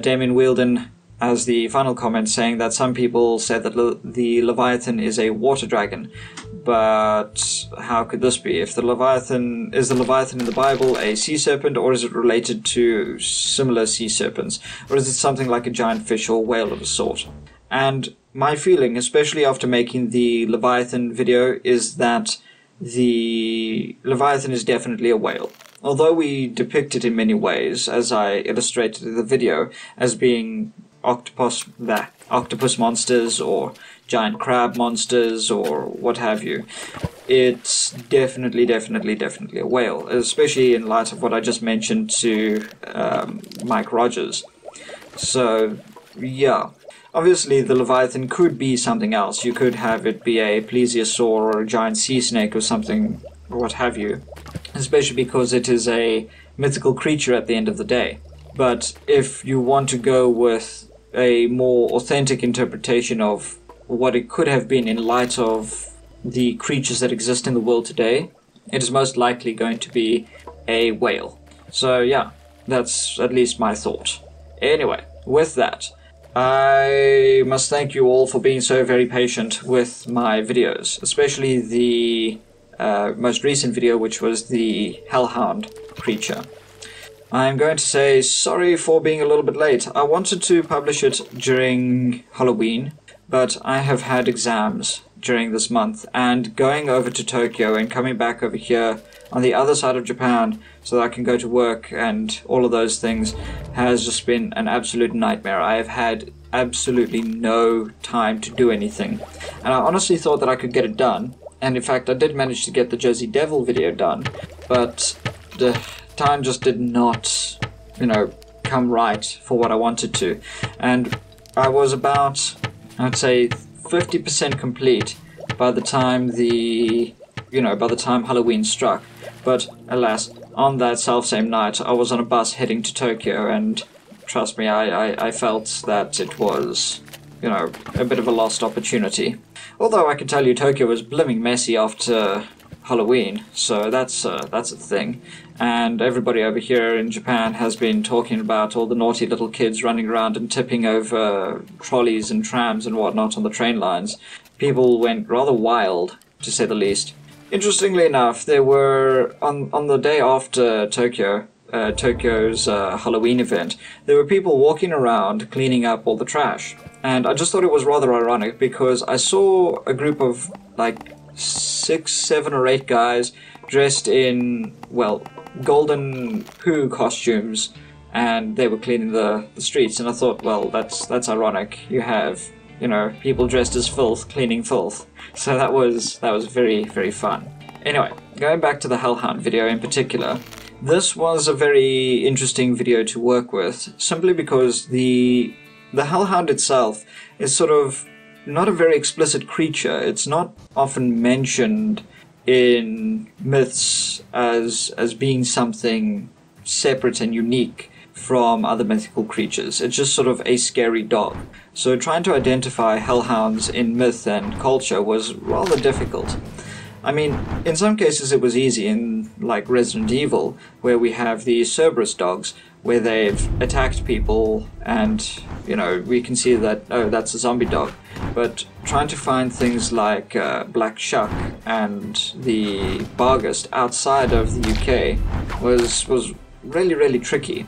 Damien Wielden has the final comment saying that some people said that the Leviathan is a water dragon, but how could this be? If the Leviathan in the Bible a sea serpent, or is it related to similar sea serpents, or is it something like a giant fish or whale of a sort? And my feeling, especially after making the Leviathan video, is that the Leviathan is definitely a whale. Although we depict it in many ways, as I illustrated in the video, as being octopus monsters or giant crab monsters or what have you, it's definitely a whale, especially in light of what I just mentioned to Mike Rogers. So, yeah. Obviously, the Leviathan could be something else. You could have it be a plesiosaur or a giant sea snake or something, or what have you, especially because it is a mythical creature at the end of the day. But if you want to go with a more authentic interpretation of what it could have been in light of the creatures that exist in the world today, it is most likely going to be a whale. So yeah, that's at least my thought. Anyway, with that, I must thank you all for being so very patient with my videos, especially the most recent video, which was the hellhound creature. I'm going to say sorry for being a little bit late. I wanted to publish it during Halloween, but I have had exams during this month, and going over to Tokyo and coming back over here on the other side of Japan so that I can go to work and all of those things has just been an absolute nightmare. I have had absolutely no time to do anything, and I honestly thought that I could get it done, and in fact I did manage to get the Jersey Devil video done, but the time just did not, come right for what I wanted to, and I was about, I'd say, 50% complete by the time Halloween struck. But alas, on that self-same night, I was on a bus heading to Tokyo, and trust me, I felt that it was, a bit of a lost opportunity. Although I can tell you Tokyo was blimming messy after Halloween, so that's a thing. And everybody over here in Japan has been talking about all the naughty little kids running around and tipping over trolleys and trams and whatnot on the train lines. People went rather wild, to say the least. Interestingly enough, there were, on the day after Tokyo's Halloween event, there were people walking around cleaning up all the trash. And I just thought it was rather ironic because I saw a group of like 6, 7 or 8 guys dressed in, well, golden poo costumes, and they were cleaning the streets, and I thought, well, that's ironic. You have, people dressed as filth cleaning filth. So that was very, very fun. Anyway, going back to the Hellhound video in particular, this was a very interesting video to work with, simply because the Hellhound itself is sort of not a very explicit creature. It's not often mentioned in myths as being something separate and unique from other mythical creatures. It's just sort of a scary dog. So trying to identify hellhounds in myth and culture was rather difficult. I mean, in some cases it was easy, in like Resident Evil, where we have the Cerberus dogs, where they've attacked people and, we can see that, oh, that's a zombie dog. But trying to find things like Black Shuck and the Barghest outside of the UK was really, really tricky.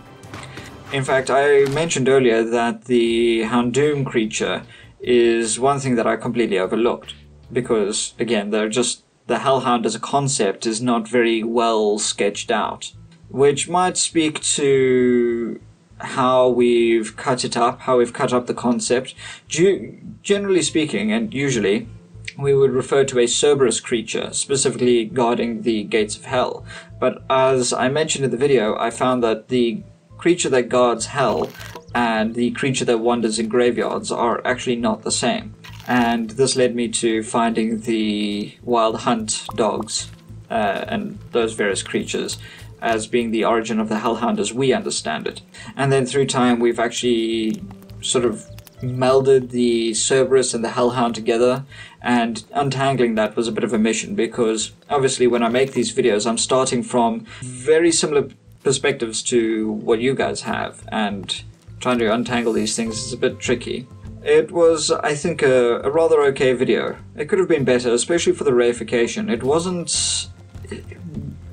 In fact, I mentioned earlier that the Houndoom creature is one thing that I completely overlooked, because, again, the Hellhound as a concept is not very well sketched out, which might speak to how we've cut it up, how we've cut up the concept. Generally speaking, and usually, we would refer to a Cerberus creature, specifically guarding the gates of hell. But as I mentioned in the video, I found that the creature that guards hell and the creature that wanders in graveyards are actually not the same. And this led me to finding the Wild Hunt dogs and those various creatures as being the origin of the Hellhound as we understand it. And then through time we've actually sort of melded the Cerberus and the Hellhound together, and untangling that was a bit of a mission, because obviously when I make these videos I'm starting from very similar perspectives to what you guys have, and trying to untangle these things is a bit tricky. It was, I think, a rather okay video. It could have been better, especially for the reification.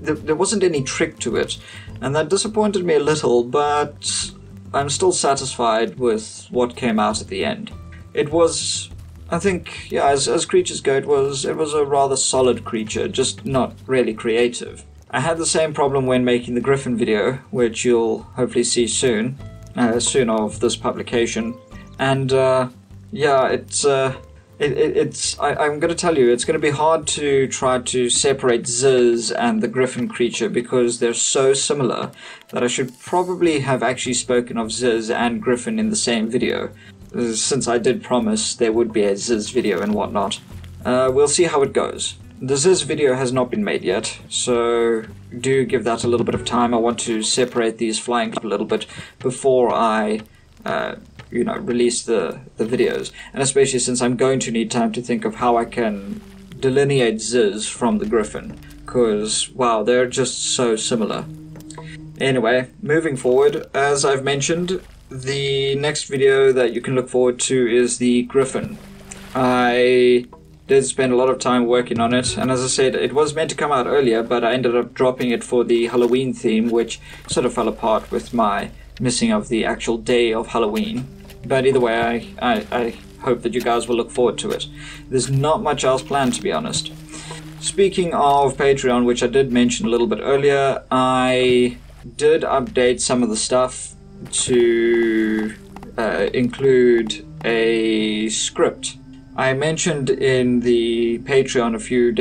There wasn't any trick to it, and that disappointed me a little, but I'm still satisfied with what came out at the end. It was, I think, yeah, as creatures go, it was a rather solid creature, just not really creative. I had the same problem when making the Griffin video, which you'll hopefully see soon of this publication, and yeah, I'm going to tell you, it's going to be hard to try to separate Ziz and the Griffin creature, because they're so similar that I should probably have actually spoken of Ziz and Griffin in the same video, since I did promise there would be a Ziz video and whatnot. We'll see how it goes. The Ziz video has not been made yet, so do give that a little bit of time. I want to separate these flying a little bit before I release the videos, and especially since I'm going to need time to think of how I can delineate Ziz from the Griffin, because wow, they're just so similar. Anyway, moving forward, as I've mentioned, the next video that you can look forward to is the Griffin. I did spend a lot of time working on it, and as I said, it was meant to come out earlier, but I ended up dropping it for the Halloween theme, which sort of fell apart with my missing of the actual day of Halloween. But either way, I hope that you guys will look forward to it. There's not much else planned, to be honest. Speaking of Patreon, which I did mention a little bit earlier, I did update some of the stuff to include a script. I mentioned in the Patreon a few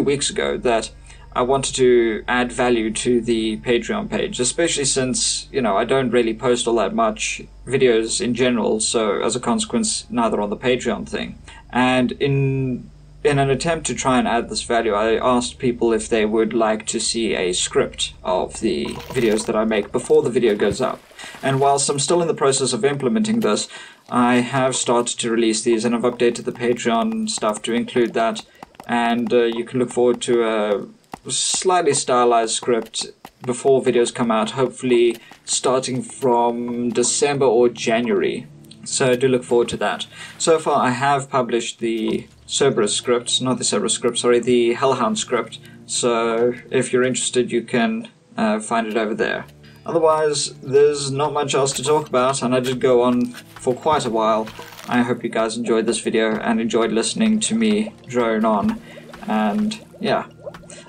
weeks ago, that I wanted to add value to the Patreon page, especially since, I don't really post all that much videos in general, so as a consequence, neither on the Patreon thing. And in an attempt to try and add this value, I asked people if they would like to see a script of the videos that I make before the video goes up. And whilst I'm still in the process of implementing this, I have started to release these, and I've updated the Patreon stuff to include that, and you can look forward to a slightly stylized script before videos come out, hopefully starting from December or January. So do look forward to that. So far I have published the the Hellhound script, so if you're interested you can find it over there. Otherwise, there's not much else to talk about, and I did go on for quite a while. I hope you guys enjoyed this video and enjoyed listening to me drone on, and yeah.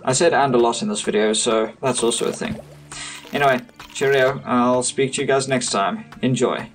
I said "and" a lot in this video, so that's also a thing. Anyway, cheerio, I'll speak to you guys next time. Enjoy.